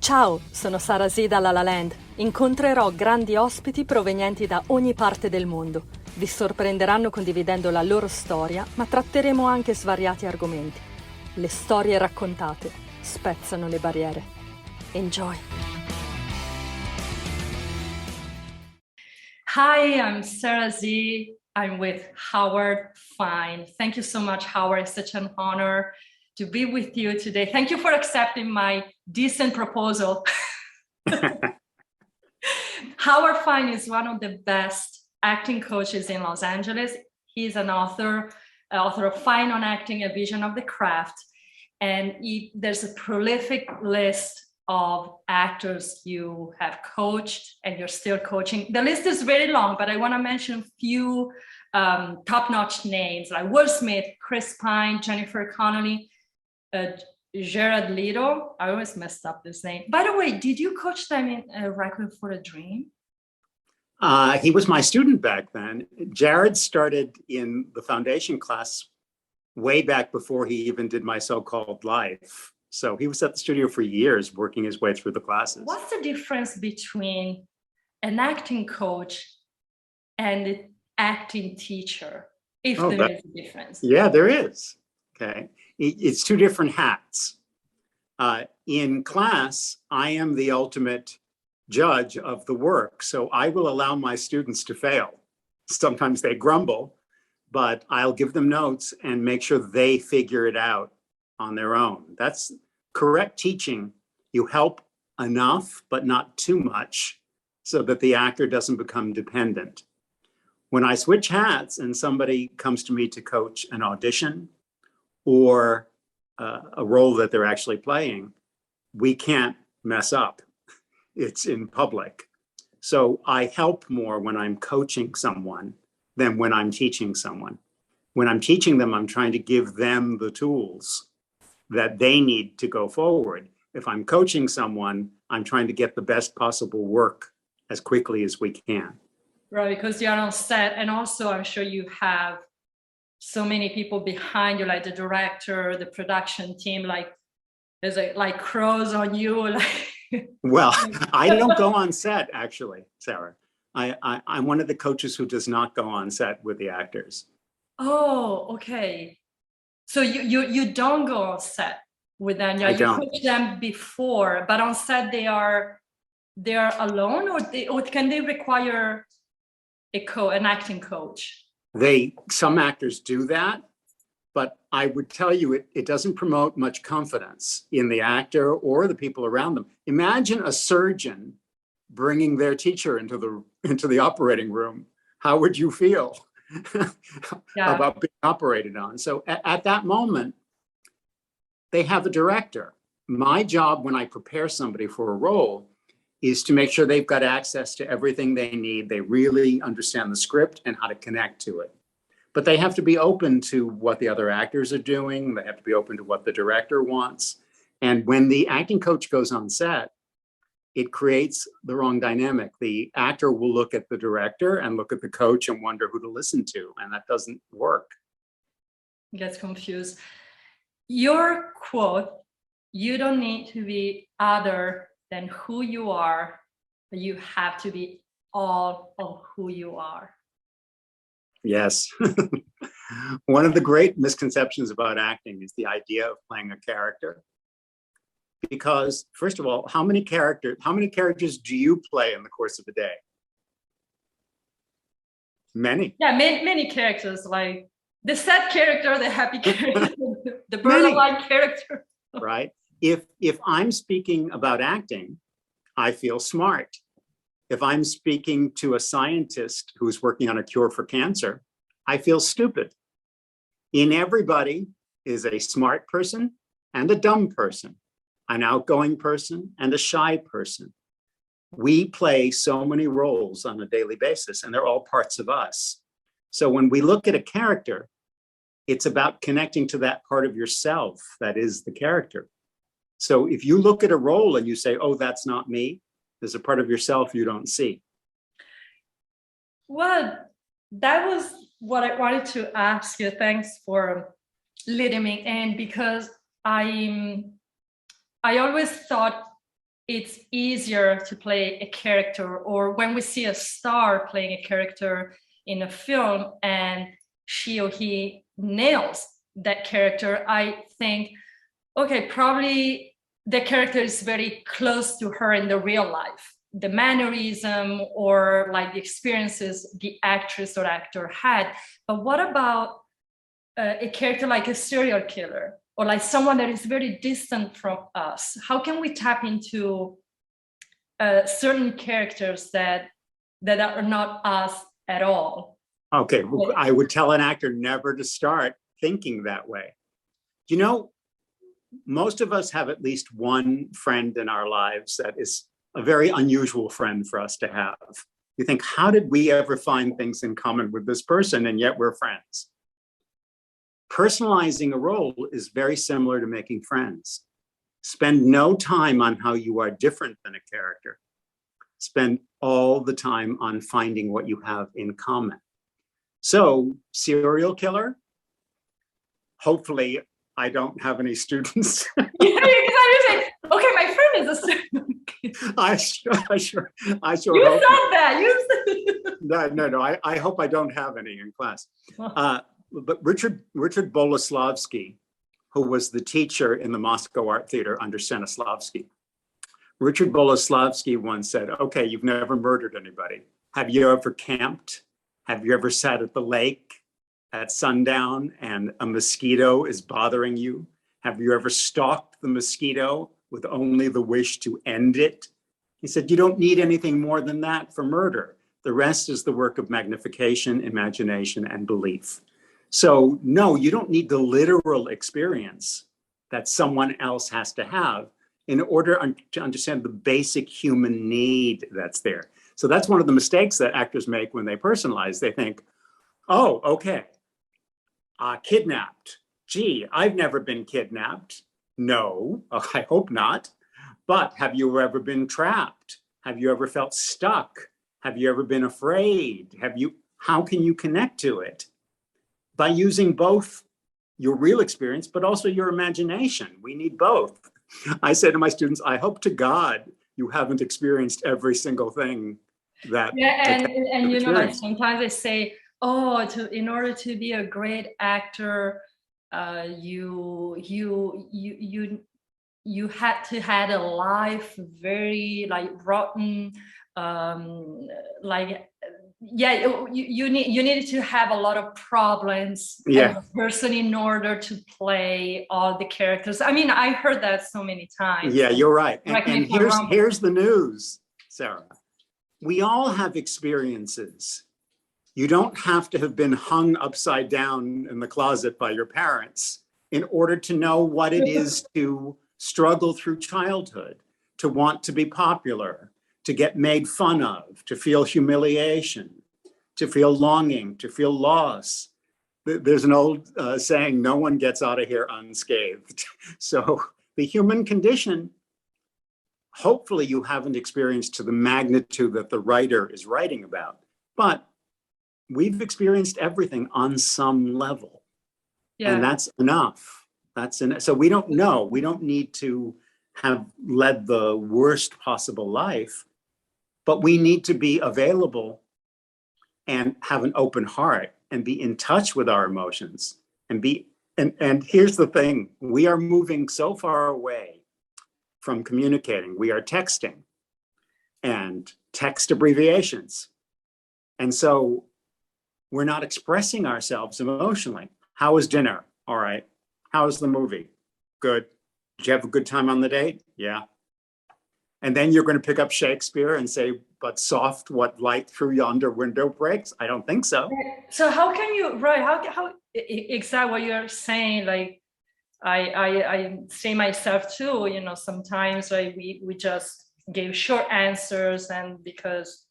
Ciao, sono Sara Z da La La Land. Incontrerò grandi ospiti provenienti da ogni parte del mondo. Vi sorprenderanno condividendo la loro storia, ma tratteremo anche svariati argomenti. Le storie raccontate spezzano le barriere. Enjoy! Hi, I'm Sara Z. I'm with Howard Fine. Thank you so much, Howard. It's such an honor to be with you today. Thank you for accepting my decent proposal. Howard Fine is one of the best acting coaches in Los Angeles. He's an author of Fine on Acting, A Vision of the Craft. And there's a prolific list of actors you have coached and you're still coaching. The list is very long, but I want to mention a few top-notch names like Will Smith, Chris Pine, Jennifer Connelly, Jared Leto. I always messed up this name. By the way, did you coach them in Requiem for a Dream? He was my student back then. Jared started in the foundation class way back before he even did my so-called life. So he was at the studio for years, working his way through the classes. What's the difference between an acting coach and an acting teacher, if there is a difference? Yeah, there is. Okay. It's two different hats. In class, I am the ultimate judge of the work. So I will allow my students to fail. Sometimes they grumble, but I'll give them notes and make sure they figure it out on their own. That's correct teaching. You help enough, but not too much, so that the actor doesn't become dependent. When I switch hats and somebody comes to me to coach an audition or a role that they're actually playing, we can't mess up. It's in public. So I help more when I'm coaching someone than when I'm teaching someone. When I'm teaching them, I'm trying to give them the tools that they need to go forward. If I'm coaching someone, I'm trying to get the best possible work as quickly as we can. Right, because you're on set, and also I'm sure you have so many people behind you, like the director, the production team, like there's like crows on you. Like well, I don't go on set, actually, Sarah. I'm one of the coaches who does not go on set with the actors. Oh, okay. So you don't go on set with them. Yeah, you coach them before, but on set they are alone, or can they require an acting coach? Some actors do that, but I would tell you it doesn't promote much confidence in the actor or the people around them. Imagine a surgeon bringing their teacher into the operating room. How would you feel about being operated on? So at that moment, they have a director. My job when I prepare somebody for a role is to make sure they've got access to everything they need. They really understand the script and how to connect to it. But they have to be open to what the other actors are doing. They have to be open to what the director wants. And when the acting coach goes on set, it creates the wrong dynamic. The actor will look at the director and look at the coach and wonder who to listen to, and that doesn't work. Gets confused. Your quote, "You don't need to be other than who you are, but you have to be all of who you are." Yes. One of the great misconceptions about acting is the idea of playing a character. Because first of all, how many characters do you play in the course of a day? Many. Yeah, many characters, like the sad character, the happy character, the borderline character. Right. If I'm speaking about acting, I feel smart. If I'm speaking to a scientist who's working on a cure for cancer, I feel stupid. In everybody is a smart person and a dumb person, an outgoing person and a shy person. We play so many roles on a daily basis, and they're all parts of us. So when we look at a character, it's about connecting to that part of yourself that is the character. So if you look at a role and you say, oh, that's not me, there's a part of yourself you don't see. Well, that was what I wanted to ask you. Thanks for leading me in, because I always thought it's easier to play a character, or when we see a star playing a character in a film and she or he nails that character, I think, okay, probably the character is very close to her in the real life, the mannerism or like the experiences the actress or actor had. But what about a character like a serial killer, or like someone that is very distant from us? How can we tap into certain characters that are not us at all? Okay, well, I would tell an actor never to start thinking that way. You know, most of us have at least one friend in our lives that is a very unusual friend for us to have. You think, how did we ever find things in common with this person, and yet we're friends? Personalizing a role is very similar to making friends. Spend no time on how you are different than a character. Spend all the time on finding what you have in common. So, serial killer, hopefully I don't have any students. Yeah, because I was like, okay, my friend is a serial killer. I sure You hope said that. You said no. I hope I don't have any in class. But Richard Boleslavsky, who was the teacher in the Moscow Art Theater under Stanislavski, Richard Boleslavsky once said, okay, you've never murdered anybody. Have you ever camped? Have you ever sat at the lake at sundown and a mosquito is bothering you? Have you ever stalked the mosquito with only the wish to end it? He said, you don't need anything more than that for murder. The rest is the work of magnification, imagination, and belief. So no, you don't need the literal experience that someone else has to have in order to understand the basic human need that's there. So that's one of the mistakes that actors make when they personalize. They think, oh, okay, kidnapped. Gee, I've never been kidnapped. No, I hope not. But have you ever been trapped? Have you ever felt stuck? Have you ever been afraid? How can you connect to it? By using both your real experience, but also your imagination. We need both. I say to my students, I hope to God you haven't experienced every single thing that. Yeah, and you know, like sometimes they say, oh, in order to be a great actor, you had to had a life very like rotten, like yeah, you needed to have a lot of problems as a person in order to play all the characters. I mean, I heard that so many times. Yeah, you're right. And here's the news, Sarah. We all have experiences. You don't have to have been hung upside down in the closet by your parents in order to know what it is to struggle through childhood, to want to be popular, to get made fun of, to feel humiliation, to feel longing, to feel loss. There's an old saying, no one gets out of here unscathed. So the human condition, hopefully you haven't experienced to the magnitude that the writer is writing about, but we've experienced everything on some level. Yeah. And that's enough. So we don't know. We don't need to have led the worst possible life, but we need to be available and have an open heart and be in touch with our emotions and here's the thing, we are moving so far away from communicating. We are texting and text abbreviations. And so we're not expressing ourselves emotionally. How was dinner? All right. How was the movie? Good. Did you have a good time on the date? Yeah. And then you're going to pick up Shakespeare and say, but soft, what light through yonder window breaks? I don't think so. So how can you, right, how exactly what you're saying, like, I say myself too, you know, sometimes like we just gave short answers and because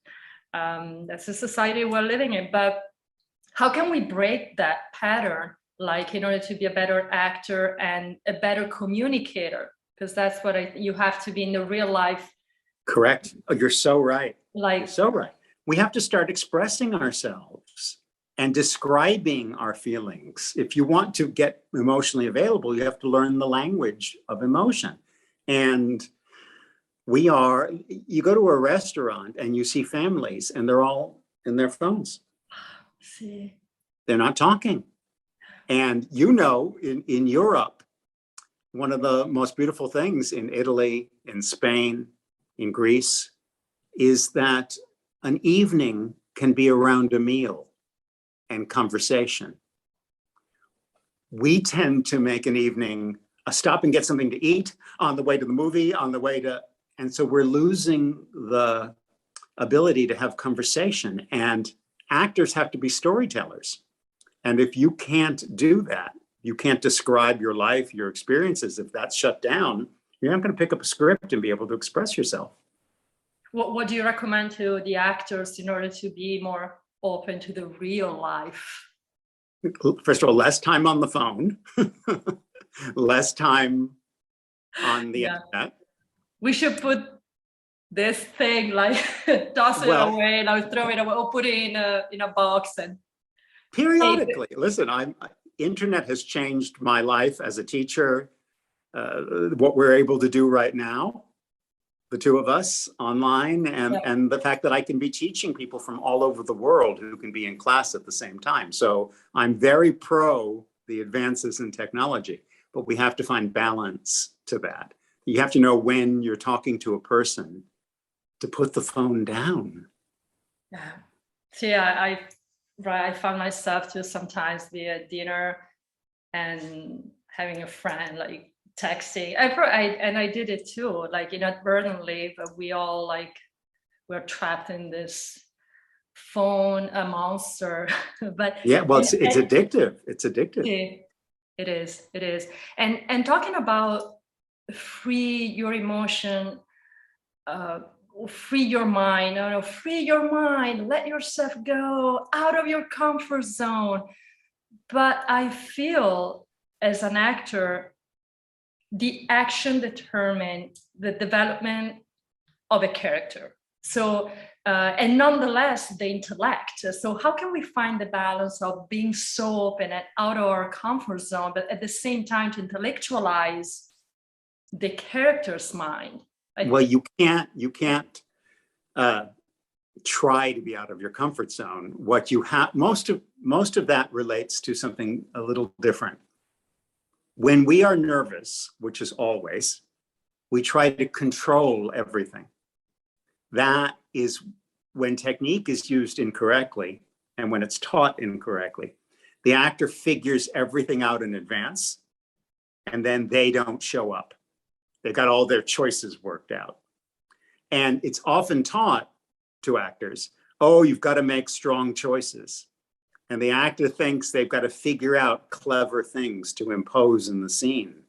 that's the society we're living in. But how can we break that pattern, like in order to be a better actor and a better communicator? Because that's what you have to be in the real life. Correct. Oh, you're so right. You're so right. We have to start expressing ourselves and describing our feelings. If you want to get emotionally available, you have to learn the language of emotion. And You go to a restaurant and you see families and they're all in their phones. See. They're not talking. And in Europe, one of the most beautiful things in Italy, in Spain, in Greece, is that an evening can be around a meal and conversation. We tend to make an evening a stop and get something to eat on the way to the movie, and so we're losing the ability to have conversation, and actors have to be storytellers. And if you can't do that, you can't describe your life, your experiences. If that's shut down, you're not going to pick up a script and be able to express yourself. What do you recommend to the actors in order to be more open to the real life? First of all, less time on the phone, less time on the internet. We should put this thing, like, toss it away, like throw it away, or put it in a box and periodically. Listen, internet has changed my life as a teacher. What we're able to do right now, the two of us online, and the fact that I can be teaching people from all over the world who can be in class at the same time. So I'm very pro the advances in technology, but we have to find balance to that. You have to know when you're talking to a person to put the phone down. Yeah. So yeah, I found myself to sometimes be at dinner and having a friend like texting. I did it too, like inadvertently, but we all we're trapped in this phone, a monster. But yeah, well, it's addictive. It's addictive. It is. And talking about free your emotion, free your mind, let yourself go out of your comfort zone. But I feel as an actor, the action determines the development of a character. So, and nonetheless, the intellect. So how can we find the balance of being so open and out of our comfort zone, but at the same time to intellectualize the character's mind? Well, you can't try to be out of your comfort zone. What you have, most of that relates to something a little different. When we are nervous, which is always, we try to control everything. That is when technique is used incorrectly and when it's taught incorrectly. The actor figures everything out in advance and then they don't show up. They've got all their choices worked out. And it's often taught to actors, oh, you've got to make strong choices. And the actor thinks they've got to figure out clever things to impose in the scene.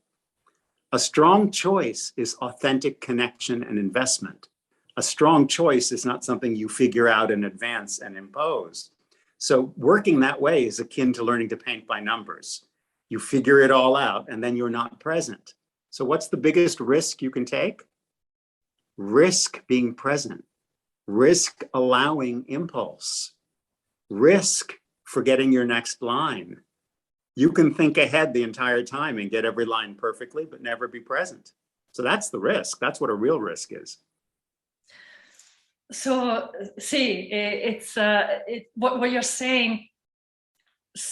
A strong choice is authentic connection and investment. A strong choice is not something you figure out in advance and impose. So working that way is akin to learning to paint by numbers. You figure it all out and then you're not present. So what's the biggest risk you can take? Risk being present. Risk allowing impulse. Risk forgetting your next line. You can think ahead the entire time and get every line perfectly, but never be present. So that's the risk. That's what a real risk is. So, see, what you're saying,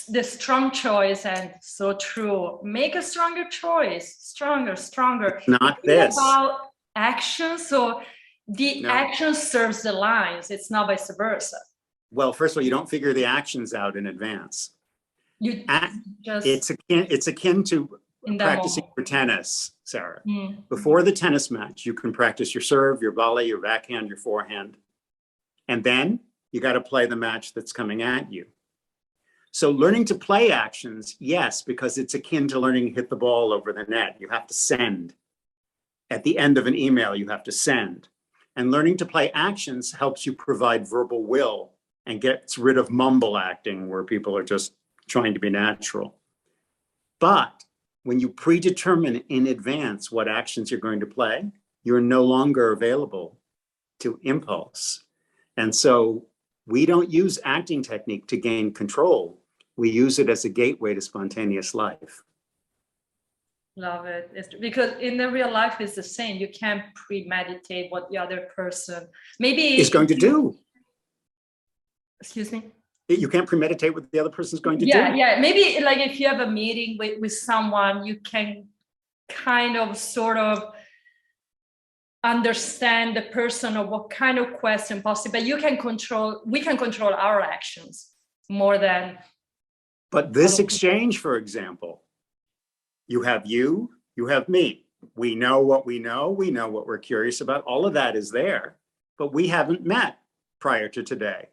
the strong choice, and so true. Make a stronger choice, stronger. It's not this. About action. So the action serves the lines. It's not vice versa. Well, first of all, you don't figure the actions out in advance. It's akin to practicing for tennis, Sarah. Before the tennis match, you can practice your serve, your volley, your backhand, your forehand. And then you got to play the match that's coming at you. So learning to play actions, yes, because it's akin to learning to hit the ball over the net. You have to send. At the end of an email, you have to send. And learning to play actions helps you provide verbal will and gets rid of mumble acting where people are just trying to be natural. But when you predetermine in advance what actions you're going to play, you're no longer available to impulse. And so we don't use acting technique to gain control. We use it as a gateway to spontaneous life. Love it. Because in the real life, it's the same. You can't premeditate what the other person maybe is going to do. Excuse me. You can't premeditate what the other person's going to do. Yeah. Maybe like if you have a meeting with someone, you can kind of sort of understand the person or what kind of question possible, but we can control our actions more than. But this exchange, for example, you have me. We know what we know what we're curious about. All of that is there, but we haven't met prior to today.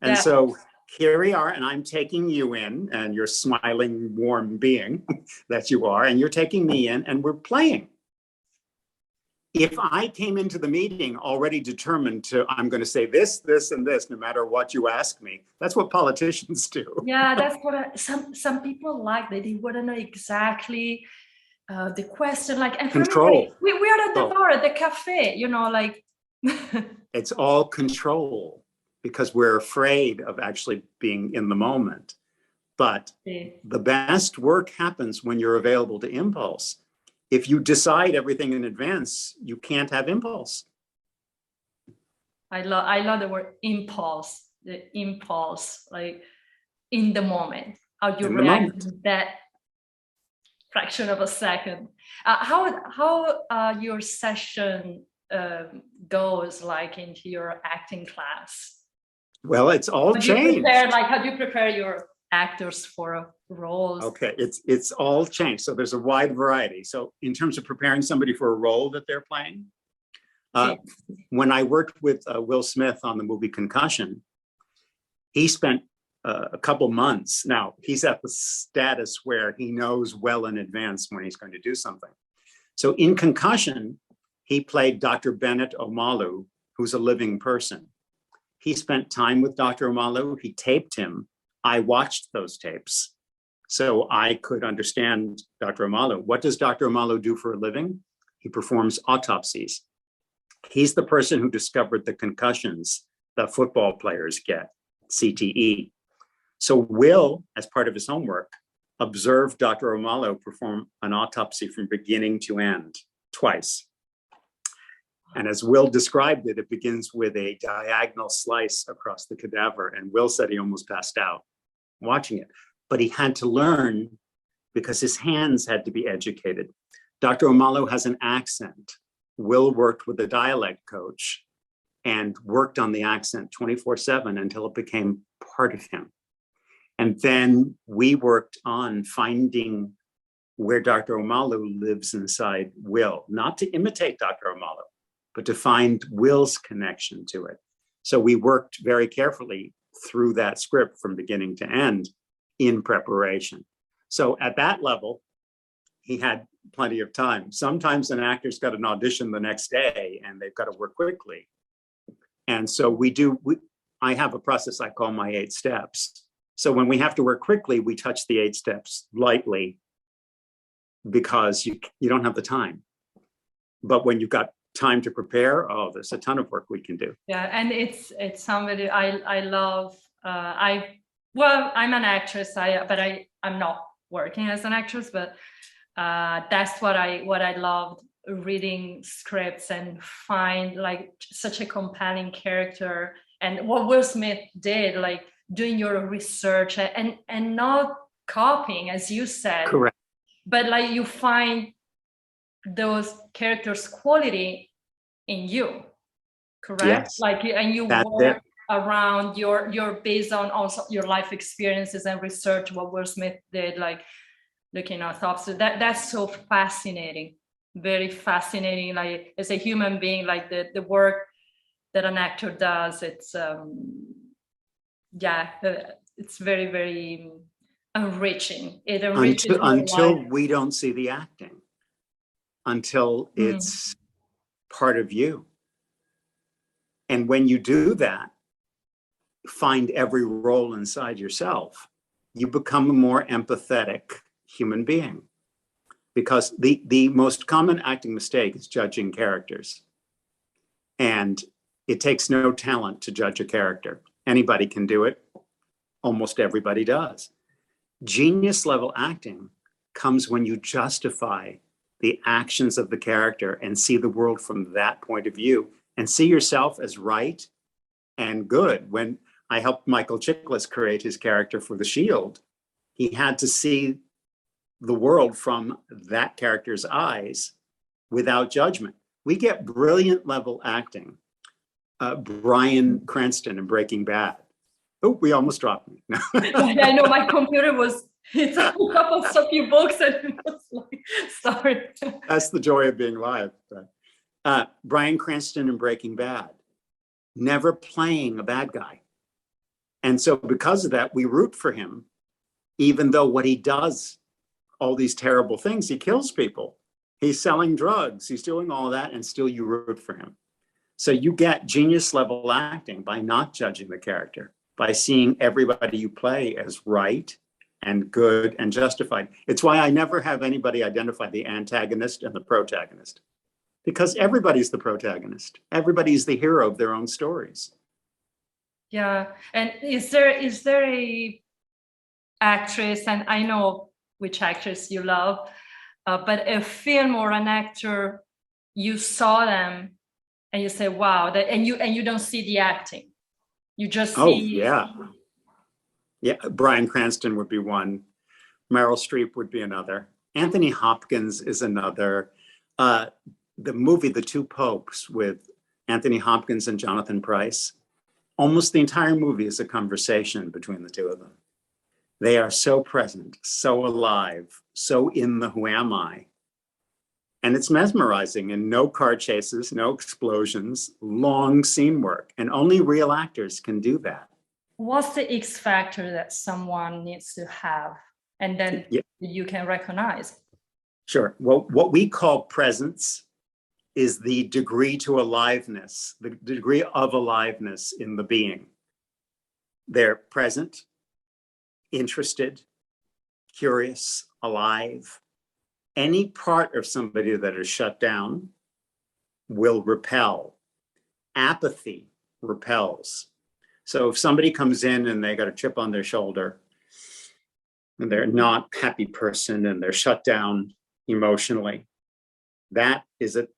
And so here we are, and I'm taking you in, and you're smiling, warm being that you are, and you're taking me in, and we're playing. If I came into the meeting already determined I'm going to say this, and this, no matter what you ask me, that's what politicians do. Yeah, that's what some people like. They wouldn't know exactly the question. Like, and control. We are at the bar, at the cafe, like. It's all control because we're afraid of actually being in the moment. But the best work happens when you're available to impulse. If you decide everything in advance, you can't have impulse. I love the word impulse. The impulse, like in the moment, how you react in that fraction of a second. How your session goes, like into your acting class? Well, it's all changed. How do you prepare your actors for roles? Okay, it's all changed. So there's a wide variety. So in terms of preparing somebody for a role that they're playing, when I worked with Will Smith on the movie Concussion, he spent a couple months. Now he's at the status where he knows well in advance when he's going to do something. So in Concussion, he played Dr. Bennett Omalu, who's a living person. He spent time with Dr. Omalu. He taped him. I watched those tapes so I could understand Dr. Omalu. What does Dr. Omalu do for a living? He performs autopsies. He's the person who discovered the concussions that football players get, CTE. So Will, as part of his homework, observed Dr. Omalu perform an autopsy from beginning to end twice. And as Will described it, it begins with a diagonal slice across the cadaver. And Will said he almost passed out watching it, but he had to learn because his hands had to be educated. Dr. Omalu has an accent. Will worked with a dialect coach and worked on the accent 24/7 until it became part of him. And then we worked on finding where Dr. Omalu lives inside Will, not to imitate Dr. Omalu, but to find Will's connection to it. So we worked very carefully through that script from beginning to end in preparation. So at that level, he had plenty of time. Sometimes an actor's got an audition the next day and they've got to work quickly. And so I have a process I call my 8 steps. So when we have to work quickly, we touch the 8 steps lightly because you don't have the time. But when you've got time to prepare, there's a ton of work we can do. Yeah, and it's somebody I love. I'm an actress, but I'm not working as an actress, but that's what I loved, reading scripts and find like such a compelling character. And what Will Smith did, like doing your research and not copying, as you said. Correct. But like you find those characters' quality in you, correct? Yes. Like, and you work around your based on also your life experiences and research what Will Smith did, like looking at thoughts. So that's so fascinating, very fascinating. Like as a human being, like the work that an actor does, it's it's very, very enriching. It enriches until we don't see the acting, until it's part of you. And when you do that, find every role inside yourself, you become a more empathetic human being. Because the most common acting mistake is judging characters. And it takes no talent to judge a character. Anybody can do it. Almost everybody does. Genius level acting comes when you justify the actions of the character and see the world from that point of view and see yourself as right and good. When I helped Michael Chiklis create his character for The Shield, he had to see the world from that character's eyes without judgment. We get brilliant level acting. Bryan Cranston in Breaking Bad. Oh, we almost dropped me. I know my computer was, it's a couple of few books and it was like, sorry. That's the joy of being live. Bryan Cranston in Breaking Bad, never playing a bad guy. And so because of that, we root for him, even though what he does, all these terrible things, he kills people. He's selling drugs, he's doing all of that, and still you root for him. So you get genius level acting by not judging the character, by seeing everybody you play as right and good and justified. It's why I never have anybody identify the antagonist and the protagonist, because everybody's the protagonist. Everybody's the hero of their own stories. Yeah, and is there a actress, and I know which actress you love, but a film or an actor, you saw them and you say, wow, that, and you don't see the acting. You just see. Oh, yeah. Yeah, Bryan Cranston would be one. Meryl Streep would be another. Anthony Hopkins is another. The movie, The Two Popes, with Anthony Hopkins and Jonathan Pryce, almost the entire movie is a conversation between the two of them. They are so present, so alive, so in the who am I. And it's mesmerizing, and no car chases, no explosions, long scene work. And only real actors can do that. What's the X factor that someone needs to have and then you can recognize? Sure. Well, what we call presence is the degree to aliveness, the degree of aliveness in the being. They're present, interested, curious, alive. Any part of somebody that is shut down will repel. Apathy repels. So if somebody comes in and they got a chip on their shoulder and they're not a happy person and they're shut down emotionally, that is a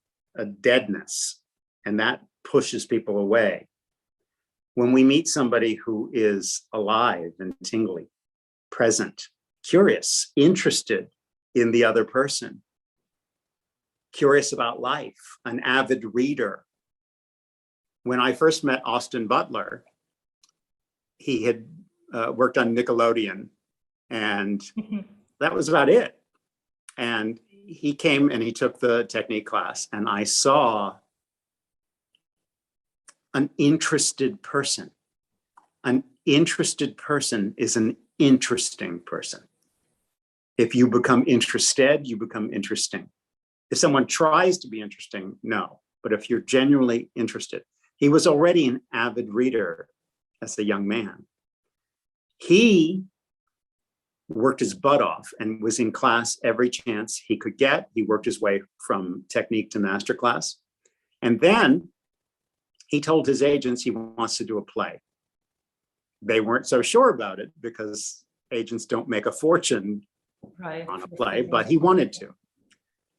deadness, and that pushes people away. When we meet somebody who is alive and tingly, present, curious, interested in the other person, curious about life, an avid reader. When I first met Austin Butler, he had worked on Nickelodeon, and that was about it. And he came and he took the technique class, and I saw an interested person. An interested person is an interesting person. If you become interested, you become interesting. If someone tries to be interesting, no. But if you're genuinely interested, he was already an avid reader as a young man. He worked his butt off and was in class every chance he could get. He worked his way from technique to master class. And then he told his agents he wants to do a play. They weren't so sure about it because agents don't make a fortune on a play, but he wanted to.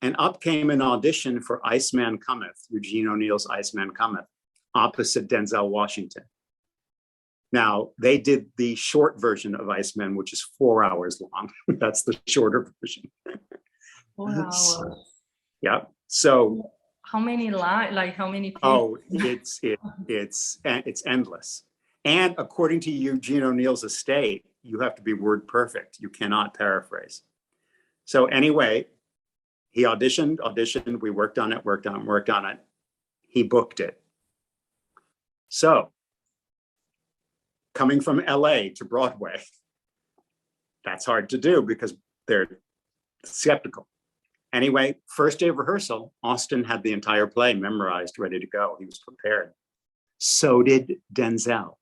And up came an audition for Iceman Cometh, Eugene O'Neill's Iceman Cometh, opposite Denzel Washington. Now, they did the short version of Iceman, which is 4 hours long. That's the shorter version. 4 hours. Yeah. So how many lines, like how many people? Oh, it's endless. And according to Eugene O'Neill's estate, you have to be word perfect. You cannot paraphrase. So anyway, he auditioned. We worked on it. He booked it. So coming from LA to Broadway, that's hard to do because they're skeptical. Anyway, first day of rehearsal, Austin had the entire play memorized, ready to go. He was prepared. So did Denzel.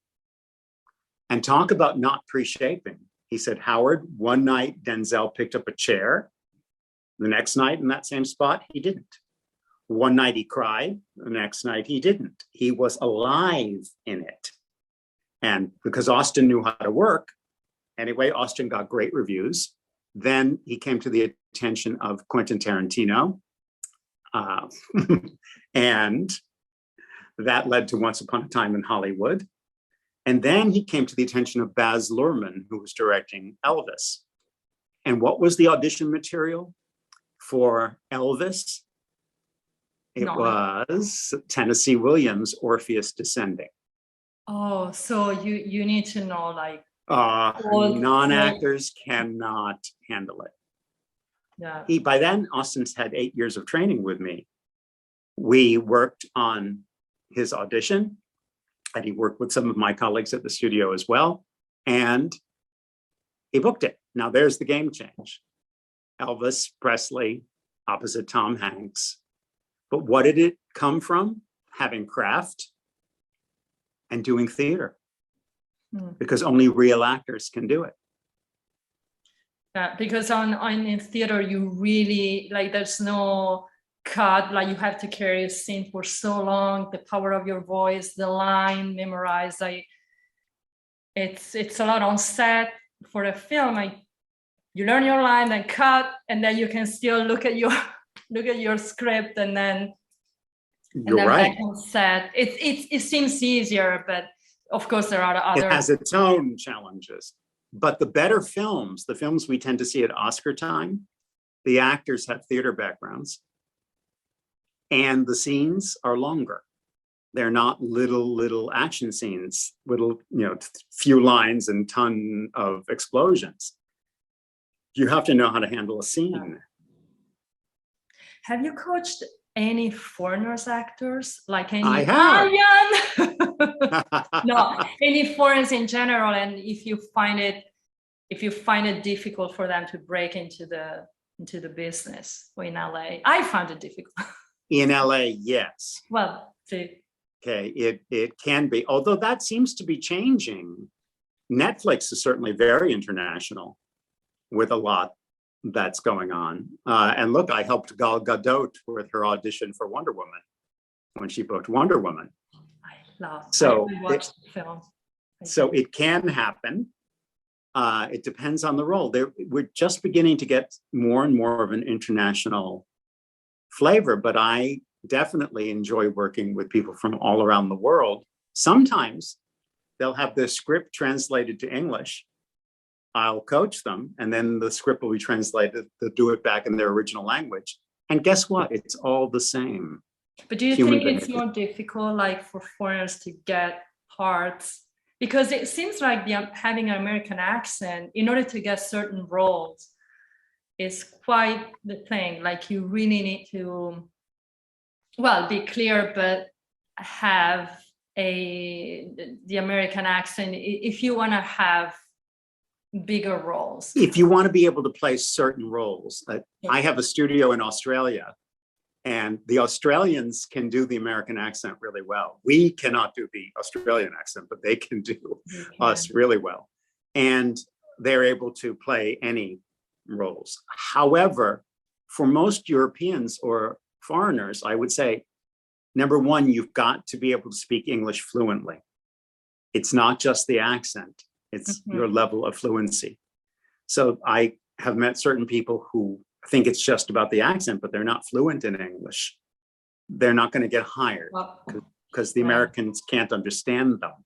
And talk about not pre-shaping. He said, Howard, one night Denzel picked up a chair. The next night in that same spot, he didn't. One night he cried. The next night he didn't. He was alive in it. And because Austin knew how to work, anyway, Austin got great reviews. Then he came to the attention of Quentin Tarantino. And that led to Once Upon a Time in Hollywood. And then he came to the attention of Baz Luhrmann, who was directing Elvis. And what was the audition material for Elvis? It was Tennessee Williams' Orpheus Descending. Oh, so you need to know, like, non-actors cannot handle it. Yeah. By then, Austin's had 8 years of training with me. We worked on his audition, and he worked with some of my colleagues at the studio as well, and he booked it. Now there's the game change. Elvis Presley opposite Tom Hanks. But what did it come from? Having craft and doing theater, because only real actors can do it. Yeah, because in theater, you really, like, there's no cut, like you have to carry a scene for so long, the power of your voice, the line memorized, like it's a lot on set. For a film, like you learn your line, then cut, and then you can still look at your script, and then You're right. back on set. It seems easier, but of course there are other. It has its own challenges. But the better films, the films we tend to see at Oscar time, the actors have theater backgrounds, and the scenes are longer. They're not little action scenes, little, few lines and ton of explosions. You have to know how to handle a scene. Have you coached any foreigners actors, like any I have. Italian? No, any foreigners in general, and if you find it difficult for them to break into the business, or in LA, I found it difficult. In LA, yes. Well, see. Okay, it can be, although that seems to be changing. Netflix is certainly very international with a lot that's going on. And look, I helped Gal Gadot with her audition for Wonder Woman when she booked Wonder Woman. I watched the film. So it can happen. It depends on the role. We're just beginning to get more and more of an international flavor, but I definitely enjoy working with people from all around the world. Sometimes they'll have the script translated to English. I'll coach them, and then the script will be translated. They'll do it back in their original language. And guess what? It's all the same. But do you think it's more difficult, like, for foreigners to get parts? Because it seems like having an American accent, in order to get certain roles, is quite the thing. Like, you really need to, be clear, but have the American accent if you want to have bigger roles. If you want to be able to play certain roles. I have a studio in Australia, and the Australians can do the American accent really well. We cannot do the Australian accent, but they can do us really well. And they're able to play any roles. However, for most Europeans or foreigners, I would say, number one, you've got to be able to speak English fluently. It's not just the accent, it's your level of fluency. So I have met certain people who think it's just about the accent, but they're not fluent in English. They're not going to get hired because the Americans can't understand them.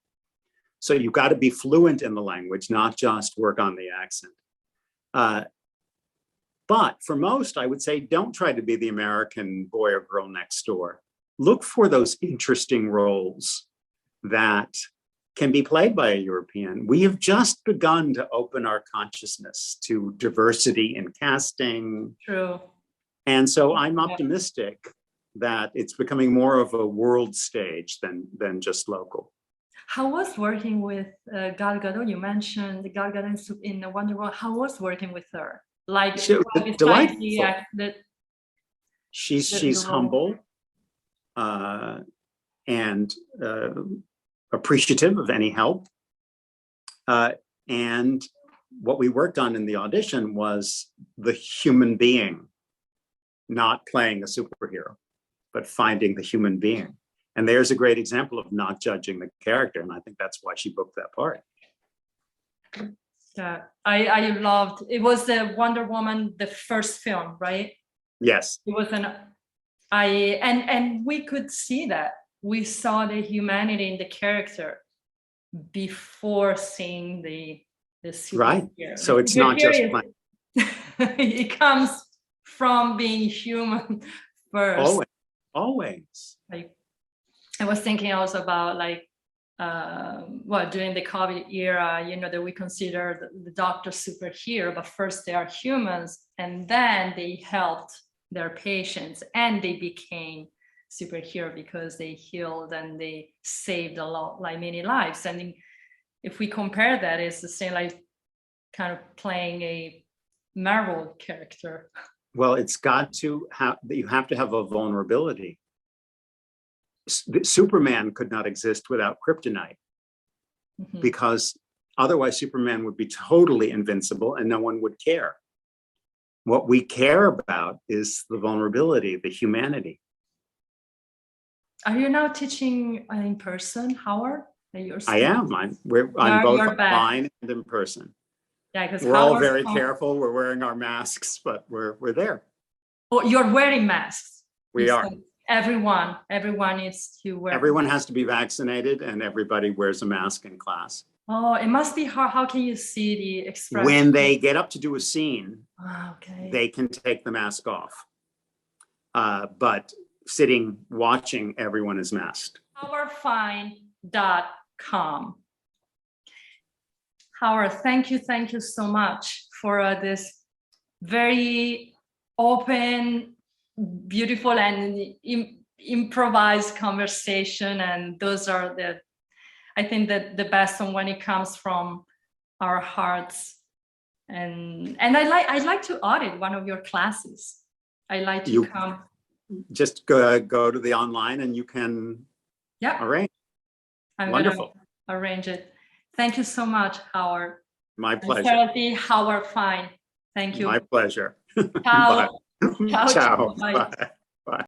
So you've got to be fluent in the language, not just work on the accent. But for most, I would say, don't try to be the American boy or girl next door. Look for those interesting roles that can be played by a European. We have just begun to open our consciousness to diversity in casting. True. And so I'm optimistic that it's becoming more of a world stage than just local. How was working with Gal Gadot? You mentioned Gal Gadot in Wonder Woman. How was working with her? Like, delightful. She's the humble and appreciative of any help. And what we worked on in the audition was the human being, not playing a superhero, but finding the human being. And there's a great example of not judging the character. And I think that's why she booked that part. Yeah, I loved, it was the Wonder Woman, the first film, right? Yes. It was and we could see that. We saw the humanity in the character before seeing the Right. superhero. So it's not just fun. It comes from being human first. Always. Like, I was thinking also about like, during the COVID era, you know, that we consider the doctor superhero, but first they are humans, and then they helped their patients, and they became superhero because they healed and they saved a lot, like many lives. And if we compare that, it's the same, like kind of playing a Marvel character. Well, it's got to have, you have to have a vulnerability. Superman could not exist without kryptonite, because otherwise Superman would be totally invincible and no one would care. What we care about is the vulnerability, the humanity. Are you now teaching in person, Howard? I am. I'm both online and in person. Yeah, because we're all very careful. We're wearing our masks, but we're there. Oh, you're wearing masks. We are. Everyone needs to wear. Everyone has to be vaccinated, and everybody wears a mask in class. Oh, it must be hard. How can you see the expression? When they get up to do a scene, okay, they can take the mask off. But sitting, watching, everyone is masked. Powerfine.com. Howard, thank you so much for this very open, beautiful, and improvised conversation. And those are I think that the best one when it comes from our hearts. And I'd like to audit one of your classes. I like to come. Just go to the online and you can arrange. I'm Wonderful. Gonna arrange it. Thank you so much, Howard. My pleasure. Sara Z, Howard Fine. Thank you. My pleasure. Ciao. Bye. Ciao. Bye. Bye. Bye.